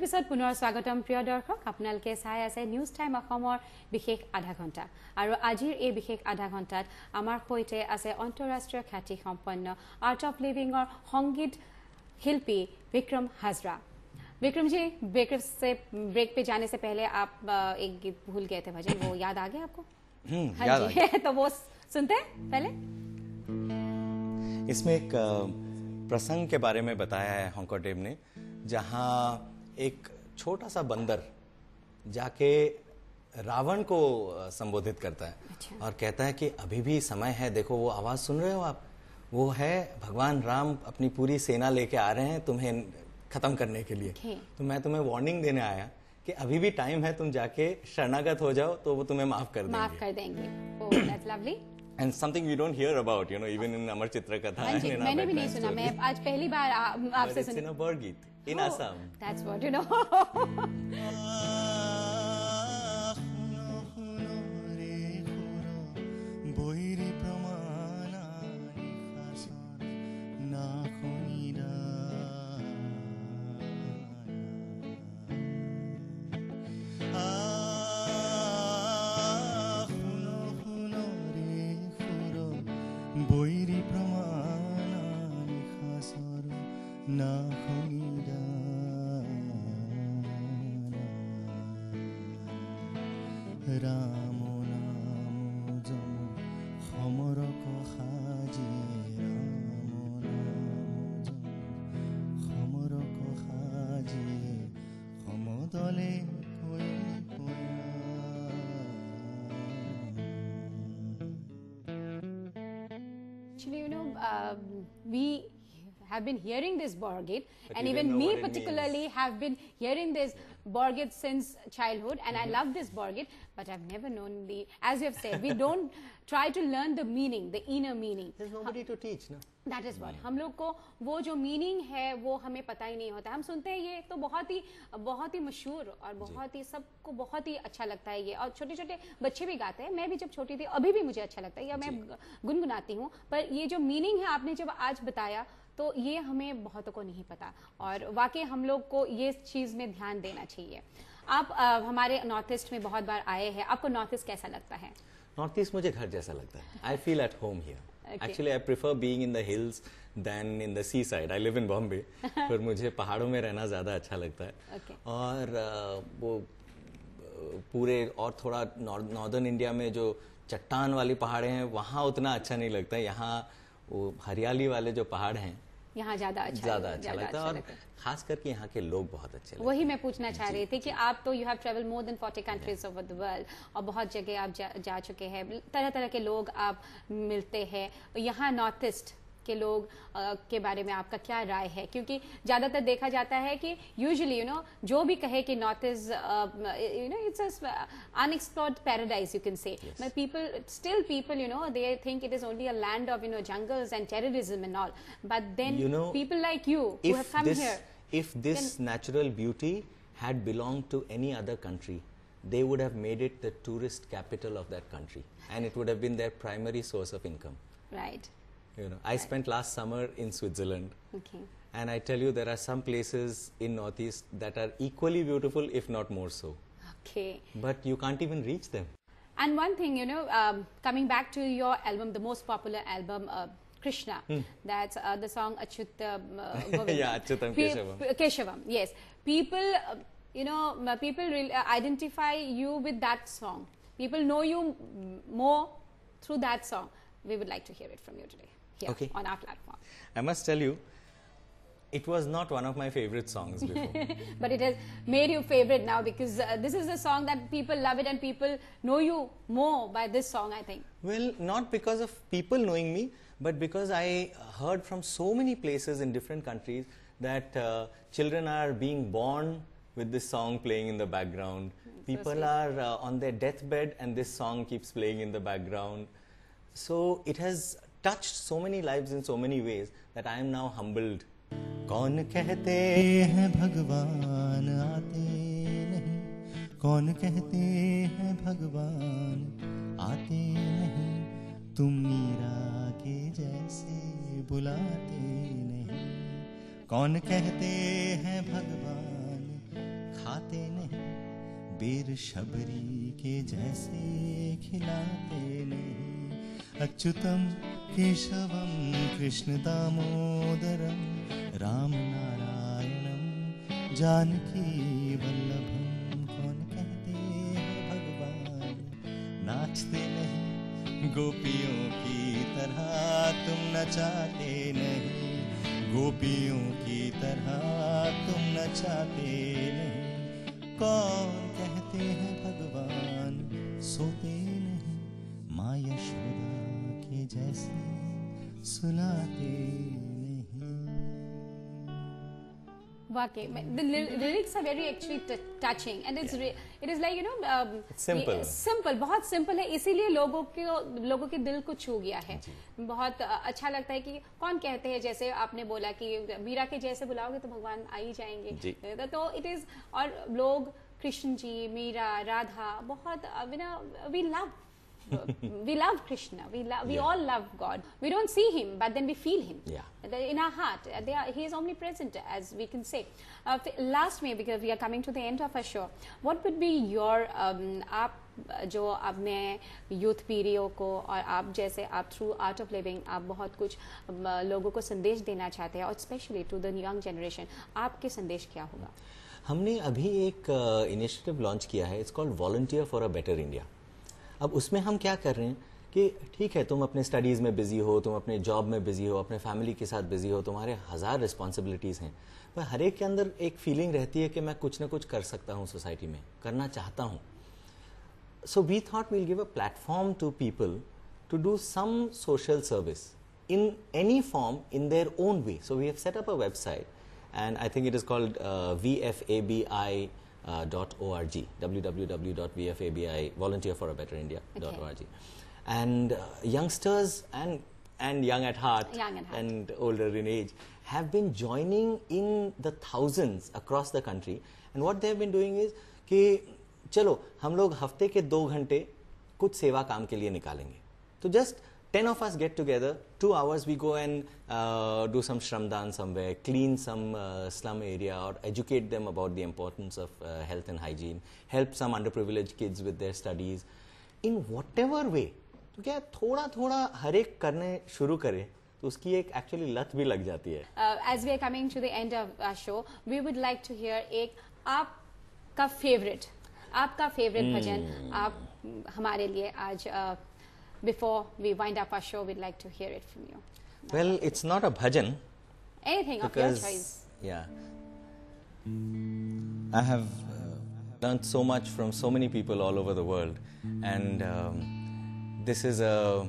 পিছত পুনৰ স্বাগতম প্ৰিয় দৰ্শক আপোনালোকে চাই আছে নিউজ টাইম অসমৰ বিশেষ আধা ঘণ্টা আৰু আজিৰ এই বিশেষ আধা ঘণ্টাত আমাৰ সৈতে আছে অন্তৰাষ্ট্ৰীয় খ্যাতি সম্পন্ন আৰ্ট অফ লিভিংৰ সংগীত শিল্পী विक्रम हाजरा। विक्रम जी, ब्रेक पे जाने से पहले आप एक गीत भूल गए थे भजन, वो याद आ गया आपको? हाँ याद जी तो वो सुनते हैं पहले। इसमें एक प्रसंग के बारे में बताया है हॉन्कोटेब ने, जहाँ एक छोटा सा बंदर जाके रावण को संबोधित करता है। अच्छा। और कहता है कि अभी भी समय है, देखो वो आवाज सुन रहे हो आप, वो है भगवान राम अपनी पूरी सेना लेके आ रहे हैं तुम्हें खत्म करने के लिए। तो मैं तुम्हें वार्निंग देने आया कि अभी भी टाइम है, तुम जाके शरणागत हो जाओ तो वो तुम्हें माफ कर देंगे। Oh, that's lovely. And something we don't hear about, you know, even in Amar Chitra Katha. मैंने भी नहीं सुना, मैं आज पहली बार आपसे सुनी। in a Borgit in Assam. That's what you know. বৈরি প্রমাণানি খাসর না হইরা রাম নাম জম সমর কহাজি রাম নাম জম সমর কহাজি সমদলে কই Actually, you know, we have been hearing this Borgit, But and you even didn't know me what it particularly have been hearing this Borgit since childhood, and I love this Borgit, but I've never known the, as you have said, we don't try to learn the meaning, the inner meaning. There's nobody to teach, no? That is what हम लोग को वो जो meaning है वो हमें पता ही नहीं होता। हम सुनते हैं ये तो बहुत ही मशहूर और बहुत ही सबको बहुत ही अच्छा लगता है ये, और छोटे छोटे बच्चे भी गाते हैं। मैं भी जब छोटी थी, अभी भी मुझे अच्छा लगता है, या मैं गुनगुनाती हूँ, पर ये जो मीनिंग है आपने जब आज बताया तो ये हमें बहुतों को नहीं पता, और वाकई हम लोग को ये चीज़ में ध्यान देना चाहिए। आप हमारे नॉर्थ ईस्ट में बहुत बार आए हैं, आपको नॉर्थ ईस्ट कैसा लगता है? नॉर्थ ईस्ट मुझे घर जैसा लगता है। I feel at home here. Actually I prefer being in the hills than in the sea side. I live in Bombay, पर मुझे पहाड़ों में रहना ज़्यादा अच्छा लगता है। और वो पूरे और थोड़ा नॉर्दर्न इंडिया में जो चट्टान वाली पहाड़े हैं वहाँ उतना अच्छा नहीं लगता है। यहाँ वो हरियाली वाले जो पहाड़ हैं यहाँ ज़्यादा अच्छा लगता है, और खास करके यहाँ के लोग बहुत अच्छे लगते हैं। वही मैं पूछना चाह रही थी कि आप तो you have travel more than 40 countries over the world, और बहुत जगह आप जा चुके हैं, तरह तरह के लोग आप मिलते हैं। यहाँ नॉर्थ ईस्ट के लोग के बारे में आपका क्या राय है? क्योंकि ज़्यादातर देखा जाता है कि यूजुअली यू नो जो भी कहे कि north is you know it's unexplored paradise you can say, but people you know they think it is only a land of you know jungles and terrorism and all, but then people like you who have come here, if this natural beauty had belonged to any other country, they would have made it the tourist capital of that country, and it would have been their primary source of income. Right. You know, I spent last summer in Switzerland. Okay. And I tell you, there are some places in Northeast that are equally beautiful, if not more so. Okay. But you can't even reach them. And one thing, you know, coming back to your album, the most popular album, Krishna, that's the song Achyut Govinda. Yeah, Achyutam Keshavam. Keshavam, yes. People, you know, people identify you with that song. People know you more through that song. We would like to hear it from you today here on our platform. I must tell you, it was not one of my favorite songs before. But it has made you favorite now, because this is a song that people love it, and people know you more by this song, I think. Well, not because of people knowing me, but because I heard from so many places in different countries that children are being born with this song playing in the background. People are on their deathbed and this song keeps playing in the background. So it has touched so many lives in so many ways that I am now humbled. कौन कहते हैं भगवान आते नहीं, कौन कहते हैं भगवान आते नहीं, तुम मीरा के जैसे बुलाते नहीं, कौन कहते हैं भगवान बेर शबरी के जैसे खिलाते नहीं, अच्युतम केशवम कृष्ण दामोदरम राम नारायणम जानकी वल्लभम। कौन कहते हैं भगवान नाचते नहीं, गोपियों की तरह तुम नचाते नहीं, गोपियों की तरह तुम नचाते नहीं। कौन कहते हैं भगवान सोते नहीं, माँ यशोदा के जैसे सुलाते नहीं। वाकई the lyrics are very actually touching and it is like simple, बहुत simple है, इसीलिए लोगों के दिल को छू गया है। बहुत अच्छा लगता है कि कौन कहते हैं, जैसे आपने बोला कि मीरा के जैसे बुलाओगे तो भगवान आ ही जाएंगे, तो इट इज, और लोग कृष्ण जी, मीरा, राधा, बहुत we love Krishna. We all love God. We don't see him, but then we feel him. In our heart. He is omnipresent, as we can say. Last में, because we are coming to the end of our show, what would be your आप जो अपने youth पीढ़ियों को, और आप जैसे आप थ्रू आर्ट ऑफ लिविंग आप बहुत कुछ लोगों को संदेश देना चाहते हैं, और specially to the young generation, आपके संदेश क्या होगा? हमने अभी एक इनिशिएटिव लॉन्च किया है, it's called volunteer for a better India. अब उसमें हम क्या कर रहे हैं कि ठीक है, तुम अपने स्टडीज़ में बिजी हो, तुम अपने जॉब में बिजी हो, अपने फैमिली के साथ बिजी हो, तुम्हारे 1000 रिस्पॉन्सिबिलिटीज़ हैं, पर हर एक के अंदर एक फीलिंग रहती है कि मैं कुछ ना कुछ कर सकता हूँ, सोसाइटी में करना चाहता हूँ। So we thought we'll give a platform to people to do some social service in any form in their own way. So we have set up a website, and I think it is called VFABI. .org, www.vfabi volunteerforabetterindia.org, and youngsters and young at heart and older in age have been joining in the thousands across the country, and what they have been doing is कि चलो हम लोग हफ्ते के 2 घंटे कुछ सेवा काम के लिए निकालेंगे, तो just 10 of us get together, 2 hours we go and do some shramdan somewhere, clean some slum area, or educate them about the importance of health and hygiene, help some underprivileged kids with their studies, in whatever way. तो क्या थोड़ा थोड़ा हर एक करने शुरू करे तो उसकी एक एक्चुअली लत भी लग जाती है। As we are coming to the end of our show, we would like to hear एक आपका फेवरेट भजन आप हमारे लिए आज before we wind up our show, we'd like to hear it from you. Well, it's not a bhajan. Anything of your choice. Yeah. I have learned so much from so many people all over the world, and this is a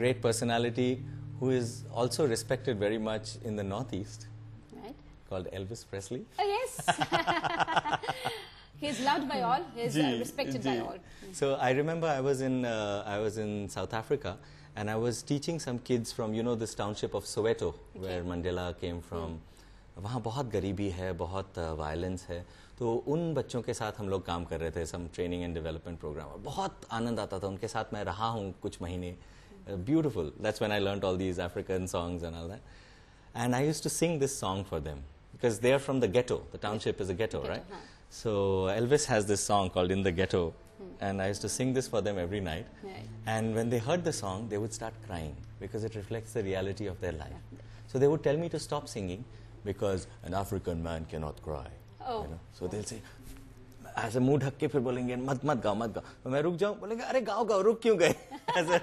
great personality who is also respected very much in the Northeast, right? Called Elvis Presley. Oh, yes. He is loved by all. He is respected by all. So I remember I was in South Africa, and I was teaching some kids from this township of Soweto, where Mandela came from. वहाँ बहुत गरीबी है, बहुत violence है, तो उन बच्चों के साथ हम लोग काम कर रहे थे, some training and development program. बहुत आनंद आता था, उनके साथ मैं रहा हूँ कुछ महीने. Beautiful. That's when I learned all these African songs and all that. And I used to sing this song for them because they are from the ghetto. The township is a ghetto, right? So Elvis has this song called In the Ghetto, and I used to sing this for them every night. Right. And when they heard the song, they would start crying because it reflects the reality of their life. So they would tell me to stop singing because an African man cannot cry. Oh. So they'll say, ऐसे मुंह ढक के फिर बोलेंगे मत गाओ तो मैं रुक जाऊं, बोलेंगे अरे गाओ रुक क्यों गए ऐसे।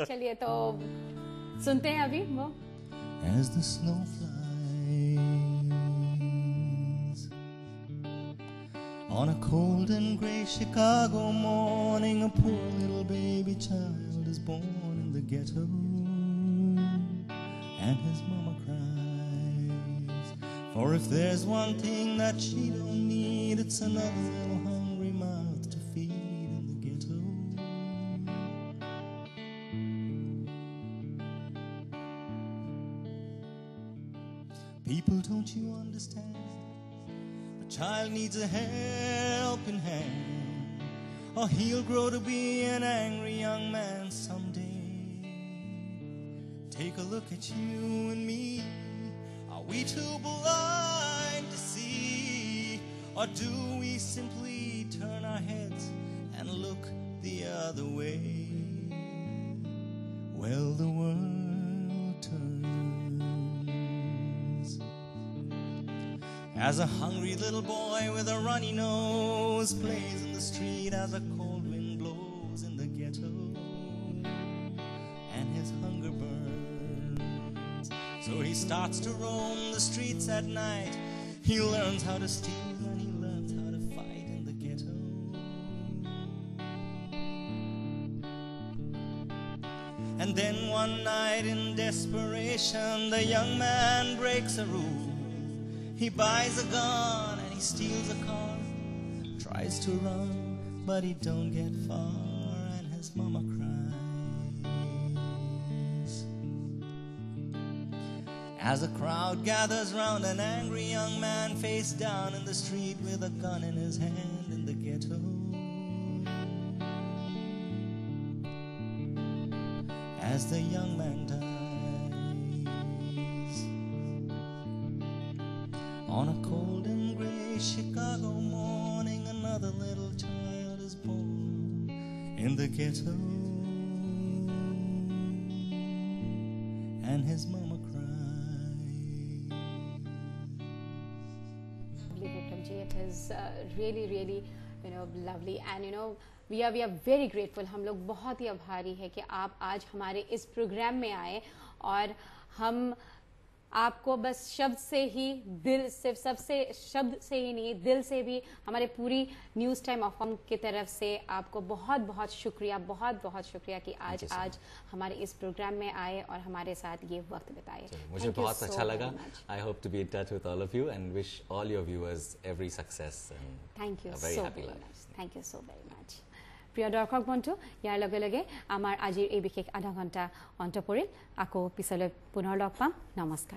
चलिए तो सुनते हैं अभी वो। As the snow flies on a cold and grey Chicago morning, a poor little baby child is born in the ghetto, and his mama cries. For if there's one thing that she don't need, it's another little hungry mouth to feed in the ghetto. People, don't you understand? A child needs a helping hand, or he'll grow to be an angry young man someday. Take a look at you and me. Are we too blind to see? Or Or do we simply turn our heads and look the other way? Well, the world turns as a hungry little boy with a runny nose plays in the street as a cold wind blows in the ghetto, and his hunger burns. So he starts to roam the streets at night. He learns how to steal and he learns how to fight in the ghetto. And then one night in desperation, the young man breaks a rule. He buys a gun and he steals a car, tries to run, but he don't get far, and his mama cries. As a crowd gathers round an angry young man face down in the street with a gun in his hand in the ghetto. As the young man dies on a cold and gray Chicago morning, another little child is born in the ghetto, and his mama cries. Vikramji, it is really lovely, and we are very grateful. हम लोग बहुत ही आभारी है कि आप आज हमारे इस प्रोग्राम में आए, और हम आपको बस शब्द से ही, दिल सिर्फ सबसे शब्द से ही नहीं, दिल से भी हमारे पूरी न्यूज़ टाइम ऑफ होम की तरफ से आपको बहुत बहुत शुक्रिया कि आज हमारे इस प्रोग्राम में आए और हमारे साथ ये वक्त बिताए। मुझे बहुत अच्छा लगा। I hope to be in touch with all of you and wish all your viewers every success and thank you so very much. প্ৰিয় দৰ্শক বন্ধু, ইয়াৰ লগে লগে আমাৰ আজিৰ এই বিশেষ আধা ঘণ্টা অন্ত পৰিল। আকৌ পিছলৈ পুনৰ লগ পাম। নমস্কাৰ।